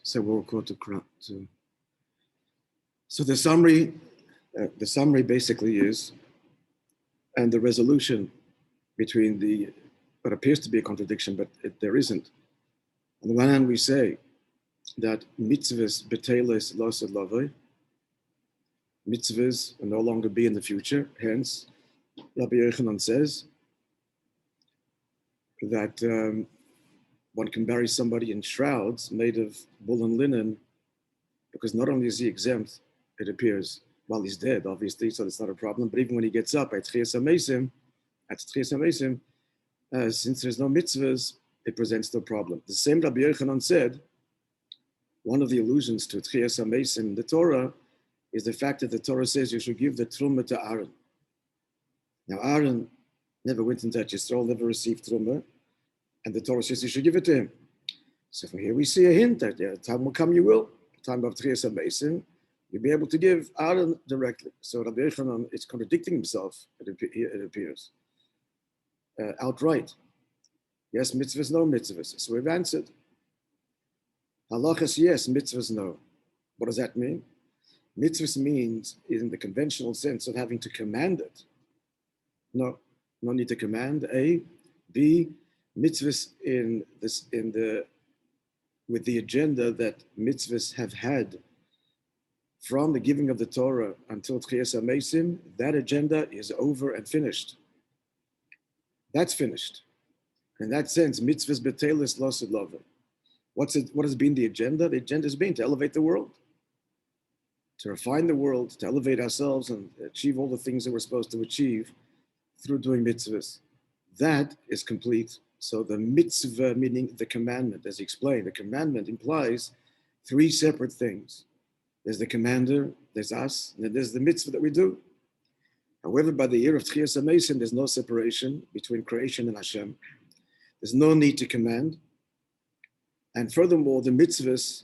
So we'll go to. So the summary basically is, and the resolution between what appears to be a contradiction, but there isn't. On the one hand, we say that mitzvahs beteles losed lavoi, mitzvahs will no longer be in the future. Hence, Rabbi Yochanan says that one can bury somebody in shrouds made of wool and linen, because not only is he exempt, it appears, while he's dead, obviously, so it's not a problem, but even when he gets up at Tchias HaMeisim, since there's no mitzvahs, it presents no problem. The same Rabbi Yochanan said, one of the allusions to Tchias HaMeisim in the Torah is the fact that the Torah says you should give the Trumah to Aaron. Now, Aaron never went into Yisrael, never received Trumah, and the Torah says you should give it to him. So from here we see a hint that the time will come you will. The time of Tchias HaMeisim, you'll be able to give Aaron directly. So Rabbi Yochanan is contradicting himself, it appears, outright. Yes, mitzvahs, no mitzvahs. So we've answered. Halachas, yes, mitzvahs, no. What does that mean? Mitzvahs means, in the conventional sense of having to command it. No need to command. A. B. Mitzvahs with the agenda that mitzvahs have had from the giving of the Torah until Tchias HaMeisim, that agenda is over and finished. That's finished. In that sense, mitzvahs betelis losed lavoi. What has been the agenda? The agenda has been to elevate the world, to refine the world, to elevate ourselves and achieve all the things that we're supposed to achieve through doing mitzvahs. That is complete. So the mitzvah, meaning the commandment, as he explained, the commandment implies three separate things. There's the commander, there's us, and then there's the mitzvah that we do. However, by the year of Tchias HaMeisim, there's no separation between creation and Hashem. There's no need to command. And furthermore, the mitzvahs,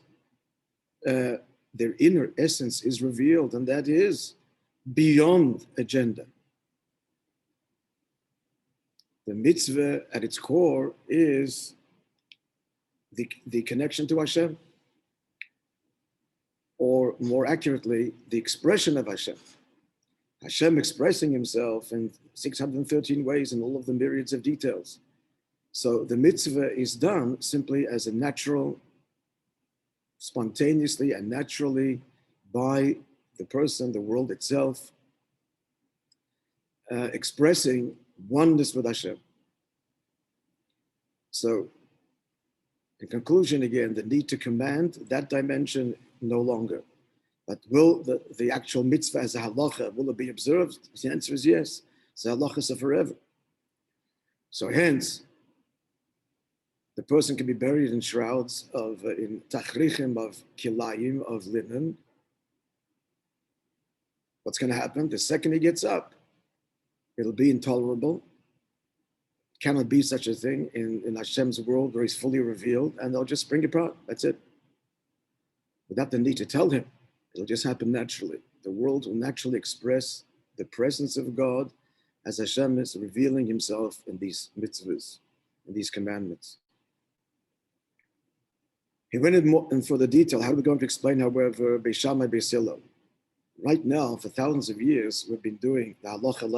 their inner essence is revealed, and that is beyond agenda. The mitzvah at its core is the connection to Hashem, or more accurately, the expression of Hashem. Hashem expressing himself in 613 ways in all of the myriads of details. So the mitzvah is done simply as a natural, spontaneously and naturally by the person, the world itself, expressing oneness with Hashem. So, in conclusion, again, the need to command, that dimension no longer. But will the actual mitzvah as a halacha, will it be observed? The answer is yes. It's a halacha forever. So hence, the person can be buried in shrouds in tachrichim of kilayim, of linen. What's going to happen? The second he gets up, it'll be intolerable. Cannot be such a thing in Hashem's world where he's fully revealed, and they'll just spring apart. That's it. Without the need to tell him, it'll just happen naturally. The world will naturally express the presence of God as Hashem is revealing himself in these mitzvahs, in these commandments. He went in more and for the detail. How are we going to explain, however, Beis Shammai, Beis Hillel? Right now, for thousands of years, we've been doing the halacha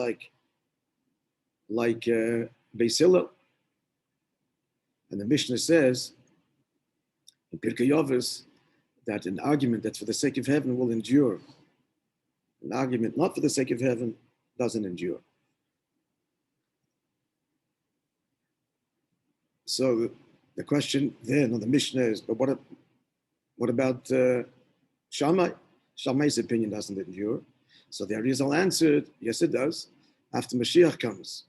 like Beis Hillel. And the Mishnah says in Pirkei Avos that an argument that's for the sake of heaven will endure. An argument not for the sake of heaven doesn't endure. So the question then on the Mishnah is, but what about Shammai? Shammai's opinion doesn't endure. So the Arizal answered, yes, it does. After Mashiach comes,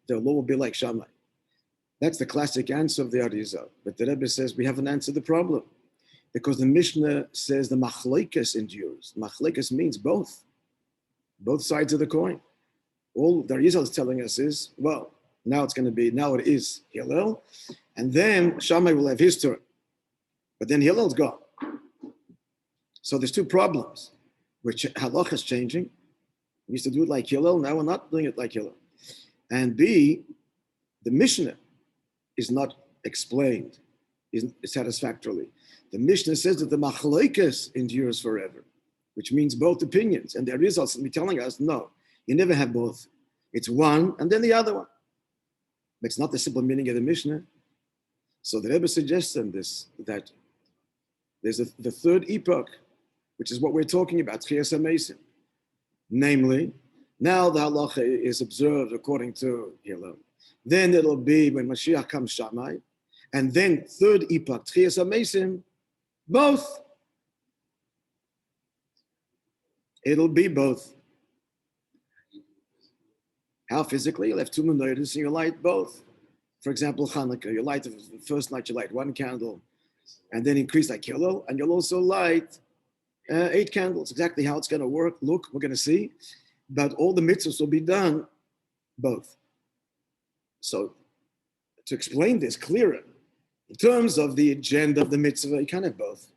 the law will be like Shammai. That's the classic answer of the Arizal. But the Rebbe says we haven't answered the problem, because the Mishnah says the machlekes endures. Machlekes means both sides of the coin. All the Arizal is telling us is, well, now it is Hillel, and then Shammai will have his turn. But then Hillel's gone. So there's two problems, which halacha is changing. We used to do it like Hillel, now we're not doing it like Hillel. And B, the Mishnah is not explained satisfactorily. The Mishnah says that the machlokes endures forever, which means both opinions. And the results will be telling us, no, you never have both. It's one and then the other one. But it's not the simple meaning of the Mishnah. So the Rebbe suggests in this that there's the third epoch, which is what we're talking about, Tchias HaMeisim. Namely, now the halacha is observed according to Hillel. Then it'll be when Mashiach comes Shammai. And then third epoch, Tchias HaMeisim, both. It'll be both. How physically? You'll have two menorahs and you light both. For example, Hanukkah, you light the first night, you light one candle, and then increase like Hillel, and you'll also light 8 candles. Exactly how it's going to work, look, we're going to see. But all the mitzvahs will be done both. So to explain this clearer, in terms of the agenda of the mitzvah, you can't have both.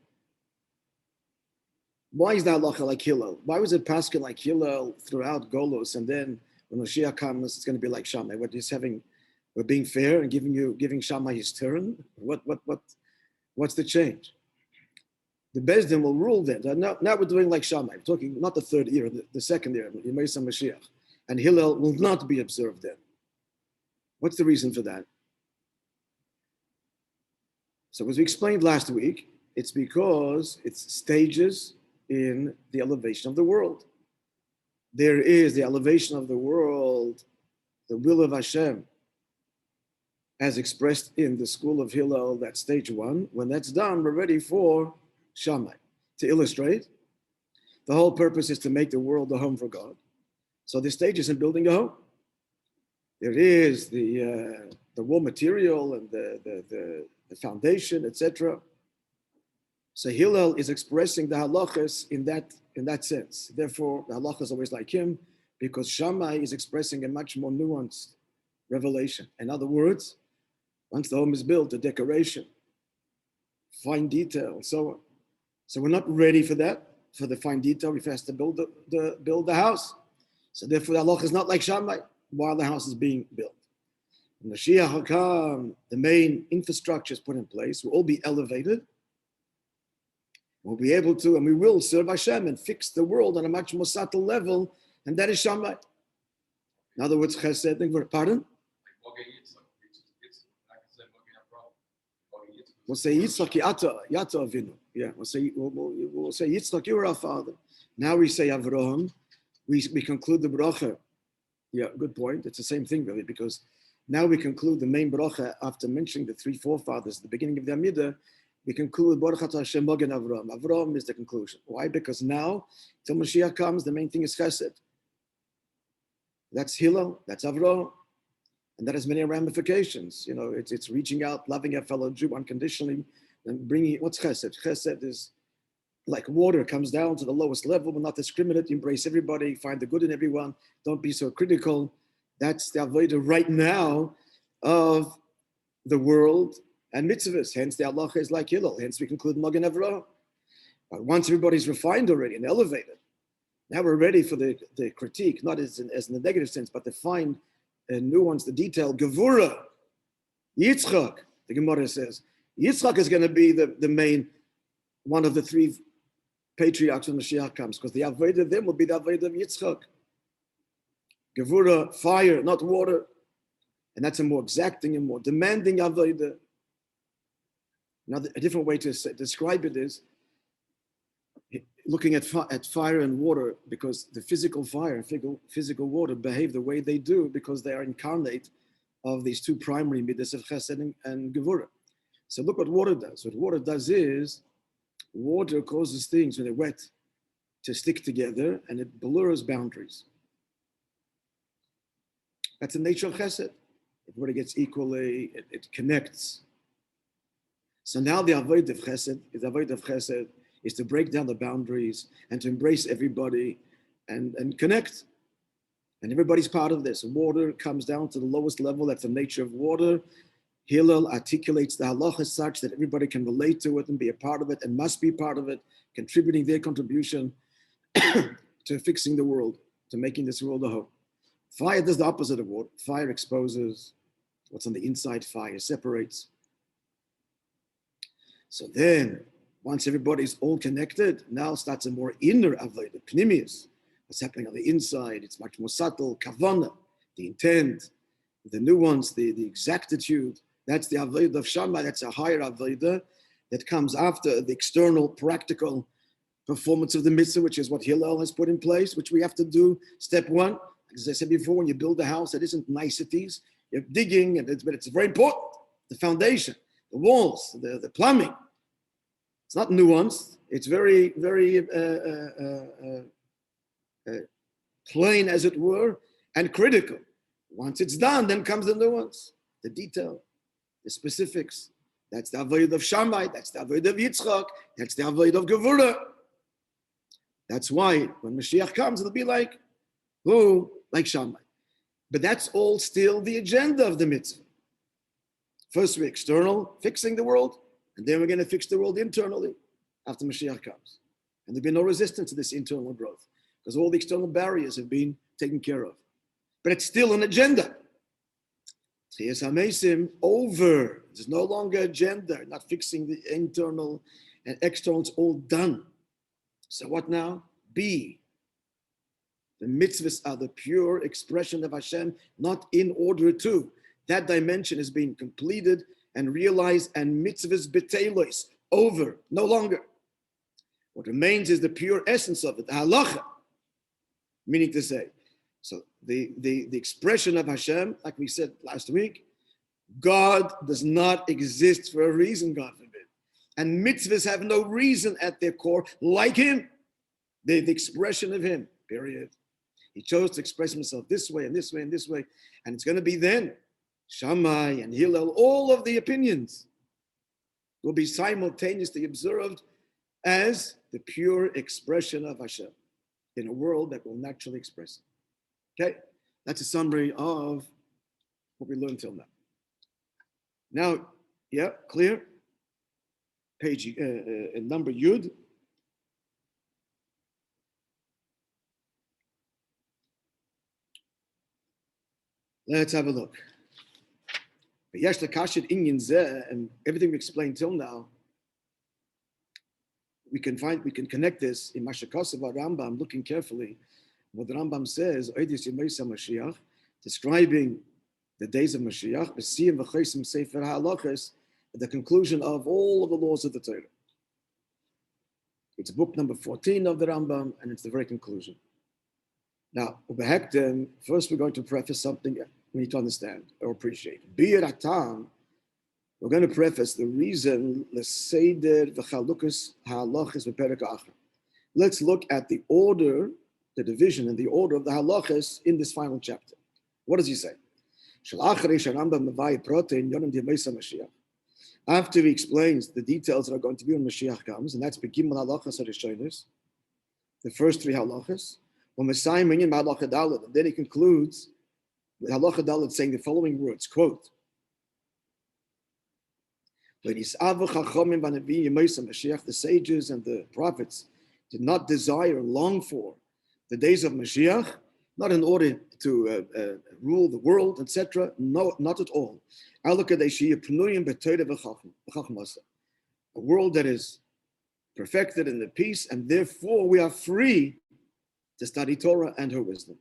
Why is the halacha like Hillel? Why was it Pascha like Hillel throughout Golos, and then when Mashiach comes, it's going to be like Shammai? We're being fair and giving Shammai his turn. What's the change? The Beis Din will rule then. Now we're doing like Shammai. We're talking not the third year, the second year, Yemei Mashiach, and Hillel will not be observed then. What's the reason for that? So as we explained last week, it's because it's stages in the elevation of the world. There is the elevation of the world, the will of Hashem, as expressed in the school of Hillel, that's stage 1. When that's done, we're ready for Shammai. To illustrate, the whole purpose is to make the world a home for God. So the stage is in building a home. There is the raw material and the foundation, etc. So Hillel is expressing the halachas in that sense. Therefore, the halacha is always like him, because Shammai is expressing a much more nuanced revelation. In other words, once the home is built, the decoration, fine detail, and so on. So we're not ready for that, for the fine detail. We have to build the house. So therefore, the halacha is not like Shammai while the house is being built. When Mashiach will come, the main infrastructure is put in place. We'll all be elevated. We'll be able to, and we will serve Hashem and fix the world on a much more subtle level, and that is Shammai. In other words, Chesed, pardon? We'll say Yitzchak Yata Avinu. Yeah, we'll say Yitzchak, you were our father. Now we say Avraham. We conclude the bracha. Yeah, good point. It's the same thing really, because now we conclude the main bracha after mentioning the 3 forefathers at the beginning of the Amidah. We conclude Baruch Atah Hashem Mogen Avraham. Avraham is the conclusion. Why? Because now, till Mashiach comes, the main thing is Chesed. That's Hillel. That's Avraham. And that has many ramifications. You know, it's reaching out, loving a fellow Jew unconditionally, and bringing, what's Chesed? Chesed is like water, comes down to the lowest level, but not discriminate, embrace everybody, find the good in everyone, don't be so critical. That's the avodah right now of the world and mitzvahs. Hence the halacha is like Hillel. Hence we conclude Magen Avraham. But once everybody's refined already and elevated, now we're ready for the critique, not as in the negative sense, but to find nuance, the detail. Gevura, Yitzchak, the Gemara says. Yitzchak is going to be the main, one of the 3 patriarchs when Mashiach comes, because the avodah of them will be the avodah of Yitzchak. Gevura, fire, not water. And that's a more exacting and more demanding avodah. Another, a different way to describe it is looking at fire and water, because the physical fire and physical water behave the way they do because they are incarnate of these 2 primary midas of Chesed and Gevura. So look what water does. What water does is, water causes things when they're wet to stick together, and it blurs boundaries. That's the nature of Chesed. Everybody gets equally, it connects. So now the avodah of Chesed is to break down the boundaries and to embrace everybody and connect. And everybody's part of this. Water comes down to the lowest level. That's the nature of water. Hillel articulates the halacha such that everybody can relate to it and be a part of it and must be part of it, contributing their contribution to fixing the world, to making this world a home. Fire does the opposite of water. Fire exposes what's on the inside. Fire separates. So then Once everybody's all connected, now starts a more inner avodah, pnimius. What's happening on the inside? It's much more subtle. Kavana, the intent, the nuance, the exactitude. That's the avodah of Shammai. That's a higher avodah that comes after the external, practical performance of the mitzvah, which is what Hillel has put in place, which we have to do. Step one, as I said before, when you build a house, it isn't niceties. You're digging, but it's very important. The foundation, the walls, the plumbing. It's not nuanced. It's very, very plain, as it were, and critical. Once it's done, then comes the nuance, the detail, the specifics. That's the avodah of Shammai. That's the avodah of Yitzchak. That's the avodah of Gevurah. That's why when Mashiach comes, it'll be like, who? Like Shammai. But that's all still the agenda of the mitzvah. First, we're external, fixing the world, and then we're going to fix the world internally after Mashiach comes. And there'll be no resistance to this internal growth because all the external barriers have been taken care of. But it's still an agenda. Tchias HaMeisim, over. There's no longer agenda, not fixing the internal and external. It's all done. So what now? Be. The mitzvahs are the pure expression of Hashem, not in order to. That dimension is being completed and realized, and mitzvahs betelos, over, no longer. What remains is the pure essence of it, the halacha, meaning to say. So the expression of Hashem, like we said last week, God does not exist for a reason, God forbid. And mitzvahs have no reason at their core like him. They're the expression of him, period. He chose to express himself this way and this way and this way. And it's going to be then, Shammai and Hillel, all of the opinions will be simultaneously observed as the pure expression of Hashem in a world that will naturally express it. Okay, that's a summary of what we learned till now. Now, yeah, clear? Page number Yud. Let's have a look. And everything we explained till now, we can connect this in Mashakasav Rambam, looking carefully. What the Rambam says, describing the days of Mashiach, at the conclusion of all of the laws of the Torah. It's book number 14 of the Rambam, and it's the very conclusion. Now, first we're going to preface something we need to understand or appreciate. We're going to preface the reason. Let's look at the order, the division and the order of the halachas in this final chapter. What does he say? After he explains the details that are going to be when Mashiach comes, and that's Begimel halachas harishonos, the first three halachas. And then he concludes with halacha dalet saying the following words, quote, the sages and the prophets did not desire and long for the days of Mashiach, not in order to rule the world, etc. No, not at all. A world that is perfected in the peace, and therefore we are free to study Torah and her wisdom,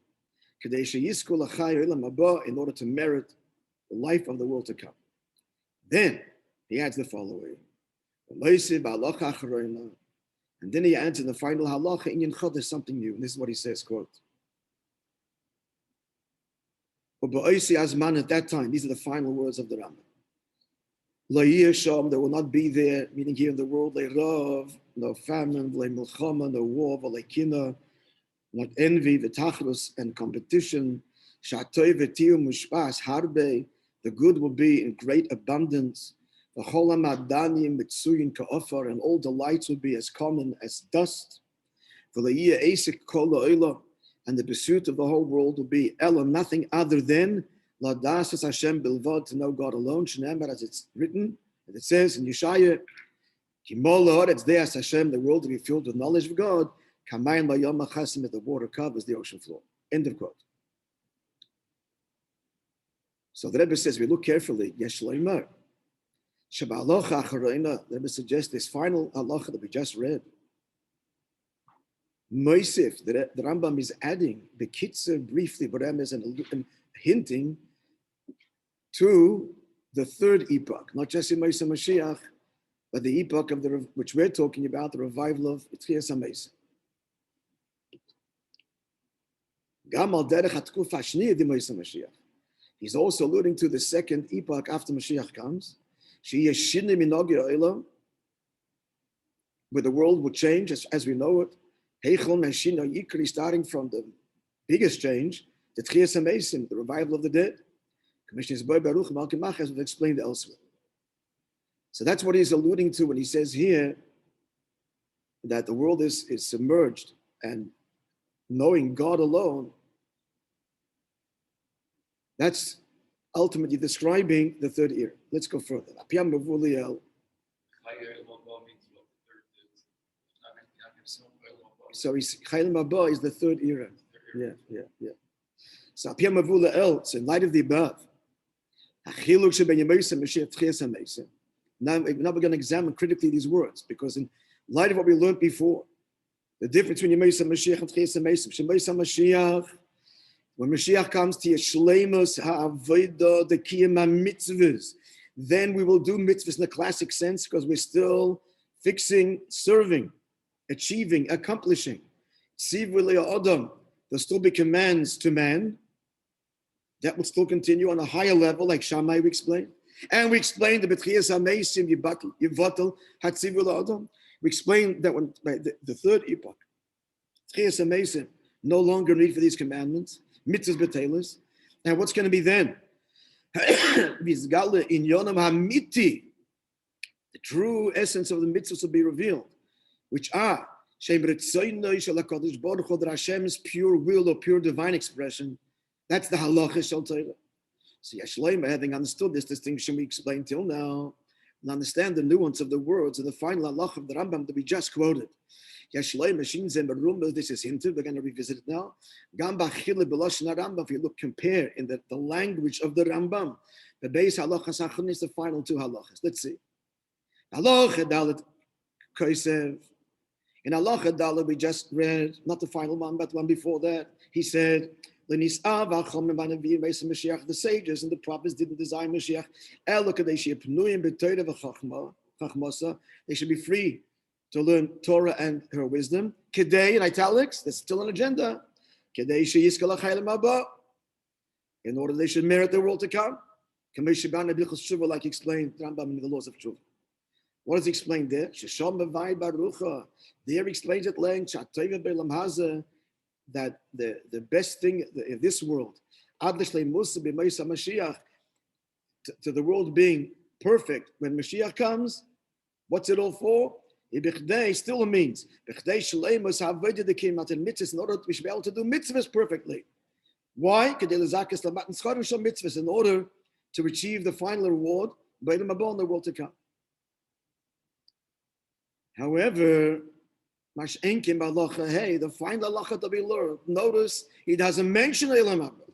in order to merit the life of the world to come. Then he adds the following, and then he adds in the final halacha, there's something new, and this is what he says, quote, at that time, these are the final words of the Rambam, there will not be there, meaning here in the world, no famine, no war, not envy, v'tachlus, and competition. Shatoy v'tiyu mushpas harbe, the good will be in great abundance. V'chol ha'madanim mitzuyin ka'ofar, and all delights will be as common as dust. V'le'yeh esek kol ha'olam, and the pursuit of the whole world will be elam, nothing other than l'das es Hashem bilvad, to know God alone. Shneimar, as it's written, as it says in Yeshaya, Kimol ha'aretz de'as Hashem, the world will be filled with knowledge of God. Kamayim b'yom ha'chasim, as the water covers the ocean floor. End of quote. So the Rebbe says, we look carefully, Yesh loimer, Sheba'alocha acharona, let me suggest this final halacha that we just read. Moishe, the Rambam is adding the kitzur briefly, but and hinting to the third epoch, not just in Moishe Mashiach, but the epoch of which we're talking about, the revival of Tchias HaMesim. He's also alluding to the second epoch after Mashiach comes, where the world will change as we know it. Starting from the biggest change, the Tchias HaMesim, the revival of the dead. Commissioners Baruch Malkimach, as we've explained elsewhere. So that's what he's alluding to when he says here that the world is submerged and knowing God alone. That's ultimately describing the third era. Let's go further. So Chayil Mabah is the third era. Yeah. So in light of the above, now we're going to examine critically these words, because in light of what we learned before, the difference between Yemei Mashiach and Tchias HaMesim. Shemei Mashiach, when Mashiach comes to Yeshleimus Ha'avodah, the Kiyam HaMitzvos, then we will do mitzvahs in the classic sense, because we're still fixing, serving, achieving, accomplishing. Tzivu le'adam, there'll still be commands to man. That will still continue on a higher level, like Shammai we explained. And we explained the B'tchias HaMesim Yivatel Hatzivu le'adam. We explained that when the third epoch, Tchias HaMesim, no longer need for these commandments, mitzvahs b'teilus. And what's going to be then? Vizgala in Yonam HaMiti, the true essence of the mitzvahs will be revealed, which are that Hashem's pure will or pure divine expression. That's the halacha shel Torah. So Yeshleima, having understood this distinction we explained till now, and understand the nuance of the words of the final halacha of the Rambam that we just quoted. Yeshleima shinzem berumba. This is hinted. We're going to revisit it now. Gamba chile b'lashon Rambam. If you look, compare in the language of the Rambam, the base halacha sachon is the final two halachas. Let's see. Halacha dalet kosev. In halacha dalet we just read, not the final one, but the one before that. He said, the sages and the prophets didn't desire Mashiach. They should be free to learn Torah and her wisdom. Kedei, in italics, there's still an agenda. In order they should merit the world to come. Like explained Rambam in the laws of Tshuva. What does he explain there? There he explains at length that the best thing in this world, to the world being perfect when Mashiach comes, what's it all for? Still means in order to be able to do mitzvahs perfectly. Why? In order to achieve the final reward in the world to come. However, the final halacha to be learned, notice he doesn't mention Eilam Haba.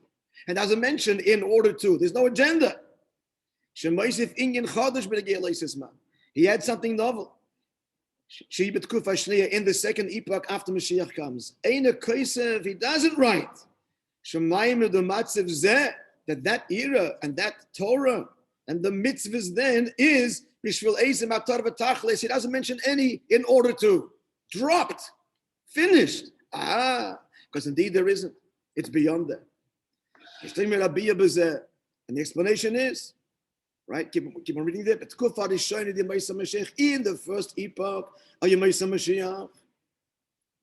And doesn't mention in order to. There's no agenda. He had something novel. In the second epoch after Mashiach comes. He doesn't write. That era and that Torah and the mitzvahs then is he doesn't mention any in order to. Dropped, finished. Because indeed there isn't. It's beyond that. And the explanation is, right? Keep on reading there. In the first epoch of Yemei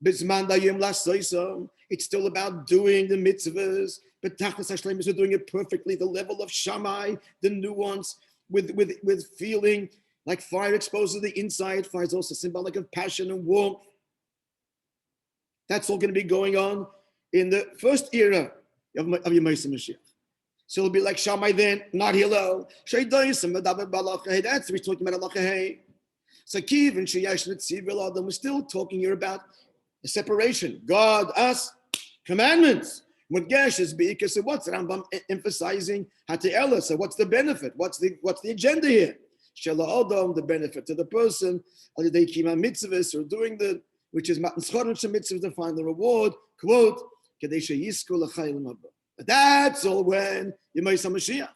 Mashiach, it's still about doing the mitzvahs, but Tachlis Hashem is doing it perfectly. The level of Shammai, the nuance with feeling. Like fire exposed to the inside, fire is also symbolic of passion and warmth. That's all going to be going on in the first era of Yemei Mashiach. So it'll be like Shammai then, not Hillel. That's what he's talking about halacha. So Kiv and Sheyesh Netzivil, we're still talking here about the separation. God, us, commandments. What Gesh is because so what's Rambam emphasizing? So what's the benefit? What's the agenda here? Shela Adam, the benefit to the person, they keep on mitzvahs or doing the, which is matan schorim mitzvahs to find the reward. Quote, Kadesha Yisku L'chayim Haba. But that's all when Yemei Mashiach.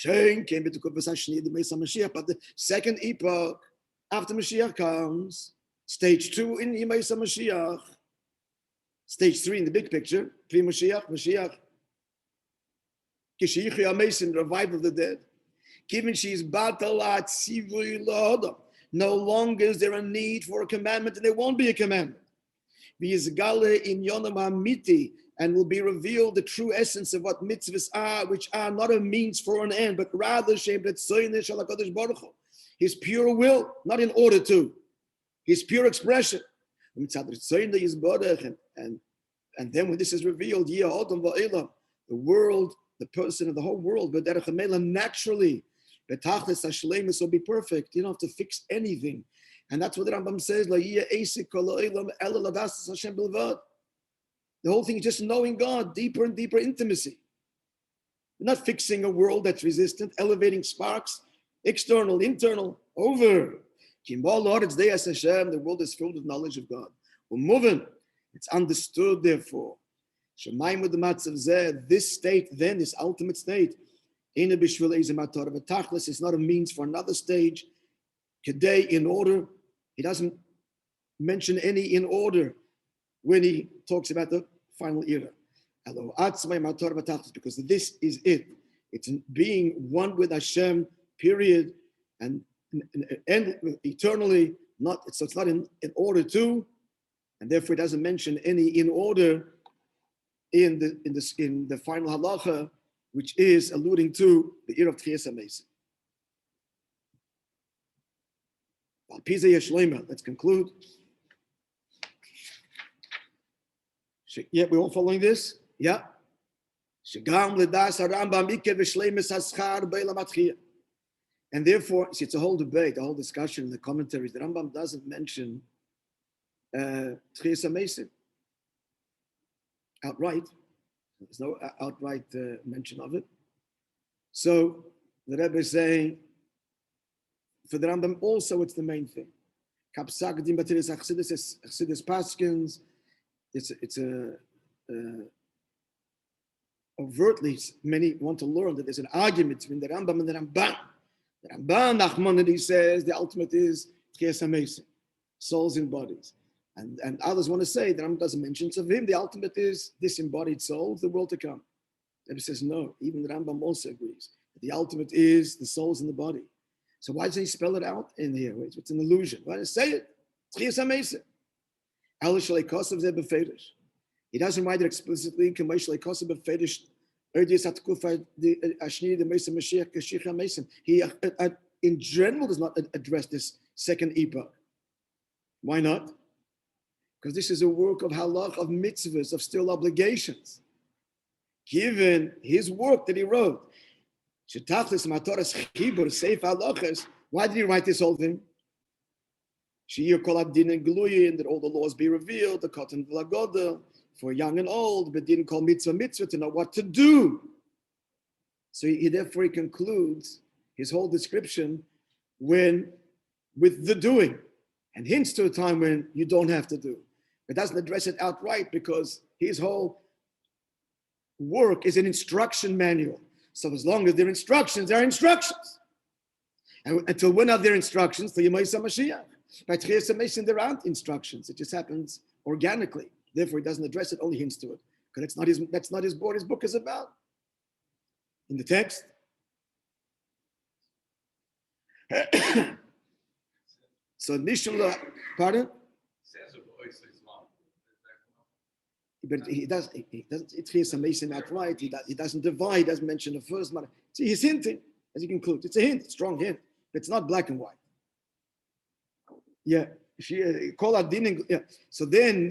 Hashem came to Kufas Hashni the Yemei Mashiach, but the second epoch after Mashiach comes, stage 2 in Yemei Mashiach, stage 3 in the big picture, pre Mashiach, Mashiach. Kishichi Amesim, the revival of the dead. Given she's batalat sivui lahadam. No longer is there a need for a commandment, and there won't be a commandment. V'yizgale in yonam hamiti, and will be revealed the true essence of what mitzvahs are, which are not a means for an end, but rather His pure will, not in order to. His pure expression. And then when this is revealed, the world, the person of the whole world, but naturally, will be perfect. You don't have to fix anything. And that's what the Rambam says. The whole thing is just knowing God, deeper and deeper intimacy. You're not fixing a world that's resistant, elevating sparks, external, internal, over. The world is filled with knowledge of God. We're moving. It's understood, therefore. This state, then, this ultimate state, is not a means for another stage. Today, in order, he doesn't mention any in order when he talks about the final era. Because this is it. It's being one with Hashem, period, and eternally. So it's not in order to, and therefore it doesn't mention any in order in the final halacha, which is alluding to the era of Tchias HaMesim. Let's conclude. Yeah, we're all following this? Yeah. And therefore, see, it's a whole debate, a whole discussion in the commentaries. The Rambam doesn't mention Tchias HaMesim outright. There's no outright mention of it. So the Rebbe is saying, for the Rambam also, it's the main thing. Kapsagdim Batiris Achsidus Paskins. It's overtly, many want to learn that there's an argument between the Rambam and the Ramban. The Ramban, Nachmanides, says the ultimate is Tchias HaMesim, souls and bodies. And others want to say, the Rambam doesn't mention, so for him the ultimate is disembodied souls, the world to come. The Rebbe says no, even the Rambam also agrees. That the ultimate is the souls and the body. So why doesn't he spell it out in here? It's an illusion. Why does he say it? Tchias HaMesim. He doesn't write it explicitly. He, in general, does not address this second epoch. Why not? Because this is a work of halach, of mitzvahs, of still obligations. Given his work that he wrote, why did he write this whole thing? That all the laws be revealed, the cotton v'lagoda, for young and old, but didn't call mitzvah to know what to do. So therefore he concludes his whole description with the doing, and hints to a time when you don't have to do. But doesn't address it outright because his whole work is an instruction manual. So as long as there are instructions, there are instructions. And until when are there instructions? Till Yemei Mashiach. By Tchias HaMesim, there aren't instructions. It just happens organically. Therefore, he doesn't address it, only hints to it. Because that's not what his book is about. In the text. So Nishula, pardon? But he doesn't Tchias HaMesim outright. He doesn't divide, he doesn't mention the first matter. See, he's hinting, as you conclude. It's a hint, a strong hint. It's not black and white. Yeah. Yeah. So then,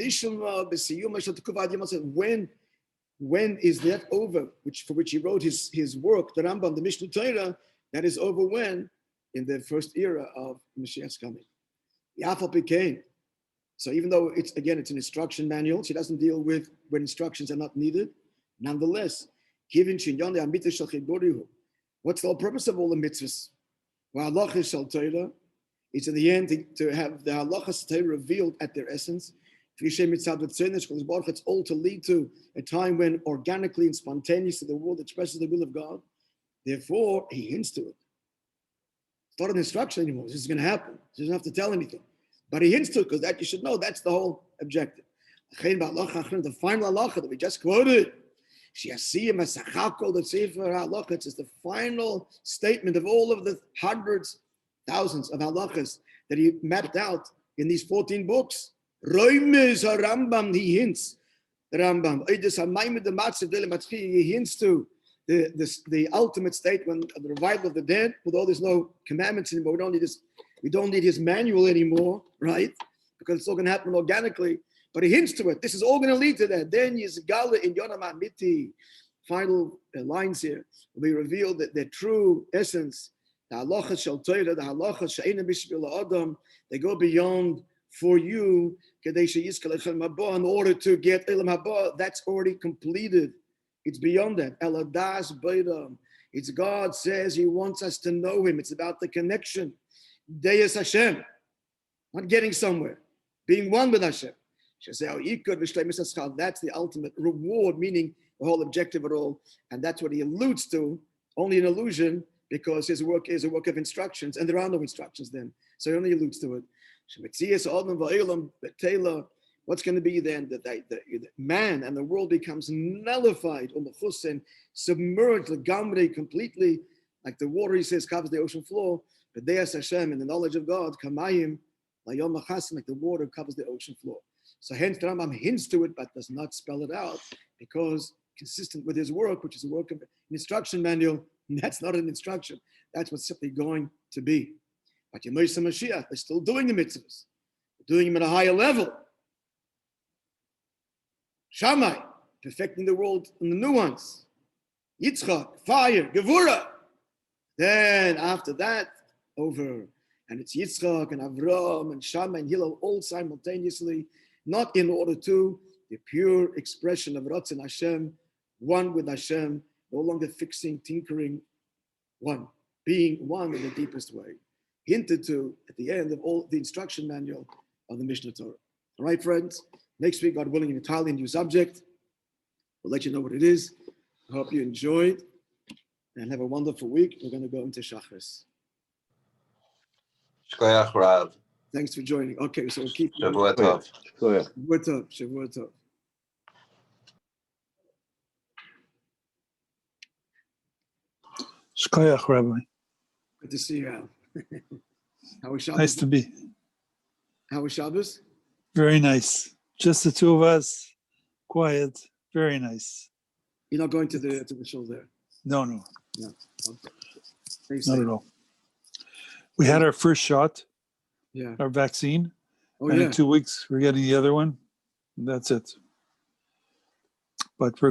when is that over? For which he wrote his work, the Rambam, the Mishnah Torah, that is over when? In the first era of Mashiach's coming. Yafal became. So even though it's an instruction manual, she doesn't deal with when instructions are not needed. Nonetheless, what's the whole purpose of all the mitzvahs? Halacha shel Torah. It's in the end to have the halachas Torah revealed at their essence. It's all to lead to a time when organically and spontaneously the world expresses the will of God. Therefore, he hints to it. It's not an instruction anymore. This is going to happen. He doesn't have to tell anything. But he hints to it because that you should know that's the whole objective. The final halacha that we just quoted. It's the final statement of all of the hundreds, thousands of halachas that he mapped out in these 14 books. Rambam, he hints. The Rambam, he hints to the ultimate state when the revival of the dead, although there's no commandments anymore, we don't need his manual anymore, right? Because it's all going to happen organically. But he hints to it. This is all going to lead to that. Then Yizgala in Yonam Amiti, final lines here, will be revealed that their true essence, the halacha shel Torah, the halacha she'eina b'shvil adam, they go beyond for you, in order to get Elam Haba. That's already completed. It's beyond that. Eladas Beidam. It's God says He wants us to know Him. It's about the connection. Deyes Hashem. Not getting somewhere. Being one with Hashem. That's the ultimate reward, meaning the whole objective of it all. And that's what he alludes to, only an allusion, because his work is a work of instructions, and there are no instructions then. So he only alludes to it. What's going to be then that the man and the world becomes nullified, and submerged, completely, like the water, he says, covers the ocean floor. But Deyas Hashem, in the knowledge of God, kamayim, like the water covers the ocean floor. So hence the Rambam hints to it, but does not spell it out, because consistent with his work, which is a work of an instruction manual, that's not an instruction. That's what's simply going to be. But Moishe Mashiach, they're still doing the mitzvahs. They're doing them at a higher level. Shammai, perfecting the world in the nuance. Yitzchak, fire, Gevura. Then after that, over, and it's Yitzchak and Avram and Shammai and Hillel all simultaneously, not in order to the pure expression of Ratzon Hashem, one with Hashem, no longer fixing, tinkering, one, being one in the deepest way. Hinted to at the end of all the instruction manual of the Mishnah Torah. All right, friends, next week, God willing, an entirely new subject. We'll let you know what it is. I hope you enjoyed and have a wonderful week. We're going to go into Shachris. Shkoyach Rav. Thanks for joining. Okay, so we'll keep. Shavua Tov. Shavua Tov. Shkoyach, Rabbi. Good to see you, Al. How was Shabbos? Nice to be. How was Shabbos? Very nice. Just the two of us. Quiet. Very nice. You're not going to the show there? No. No. Okay. Not at all. We had our first shot. Yeah. Our vaccine. Oh, and yeah. in 2 weeks, we're getting the other one. And that's it. But we're